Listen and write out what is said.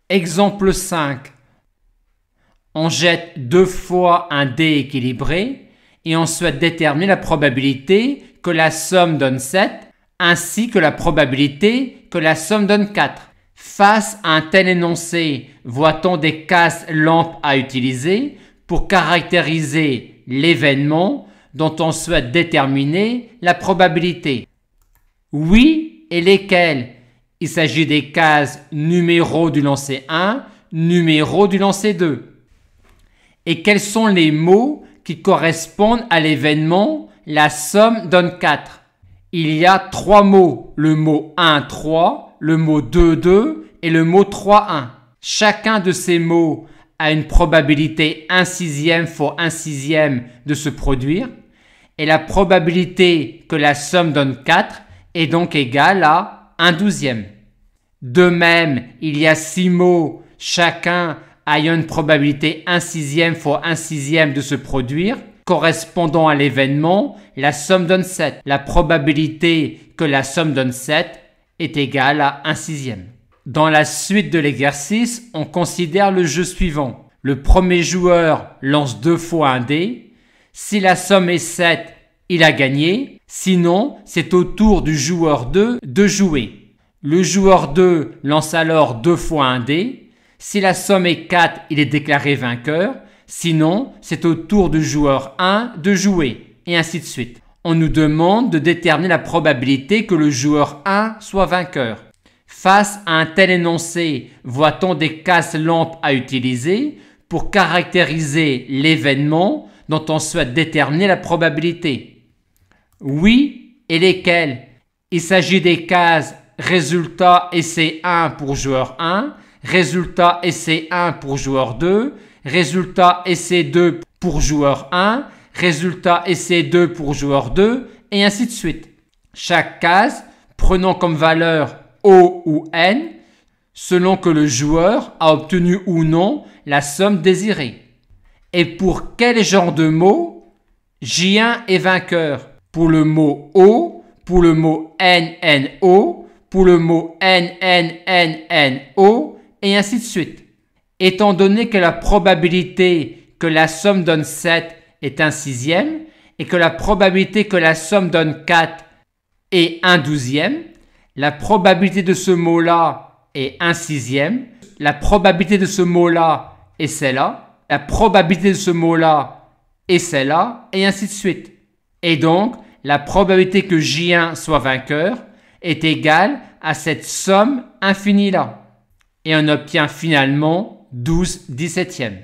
Exemple 5. On jette 2 fois un dé équilibré et on souhaite déterminer la probabilité que la somme donne 7 ainsi que la probabilité que la somme donne 4. Face à un tel énoncé, voit-on des cases lampes à utiliser pour caractériser l'événement dont on souhaite déterminer la probabilité? Oui, et lesquelles? Il s'agit des cases numéro du lancer 1, numéro du lancer 2. Et quels sont les mots qui correspondent à l'événement la somme donne 4? Il y a 3 mots, le mot 1, 3, le mot 2, 2 et le mot 3, 1. Chacun de ces mots a une probabilité 1 sixième fois 1 sixième de se produire et la probabilité que la somme donne 4 est donc égale à 1 douzième. De même, il y a 6 mots, chacun ayant une probabilité 1 sixième fois 1 sixième de se produire, correspondant à l'événement, la somme donne 7. La probabilité que la somme donne 7 est égale à 1 sixième. Dans la suite de l'exercice, on considère le jeu suivant. Le premier joueur lance 2 fois un dé. Si la somme est 7, il a gagné. Sinon, c'est au tour du joueur 2 de jouer. Le joueur 2 lance alors 2 fois un dé. Si la somme est 4, il est déclaré vainqueur. Sinon, c'est au tour du joueur 1 de jouer. Et ainsi de suite. On nous demande de déterminer la probabilité que le joueur 1 soit vainqueur. Face à un tel énoncé, voit-on des cases lampes à utiliser pour caractériser l'événement dont on souhaite déterminer la probabilité? Oui, et lesquelles? Il s'agit des cases résultat essai 1 pour joueur 1, résultat essai 1 pour joueur 2, résultat essai 2 pour joueur 1, résultat essai 2 pour joueur 2, et ainsi de suite. Chaque case prenant comme valeur O ou N, selon que le joueur a obtenu ou non la somme désirée. Et pour quel genre de mot J1 est vainqueur? Pour le mot O, pour le mot NNO, pour le mot NNNNO, et ainsi de suite. Étant donné que la probabilité que la somme donne 7 est 1 sixième et que la probabilité que la somme donne 4 est 1 douzième, la probabilité de ce mot-là est 1 sixième, la probabilité de ce mot-là est celle-là, la probabilité de ce mot-là est celle-là, et ainsi de suite. Et donc, la probabilité que J1 soit vainqueur est égale à cette somme infinie-là. Et on obtient finalement 12 dix-septièmes.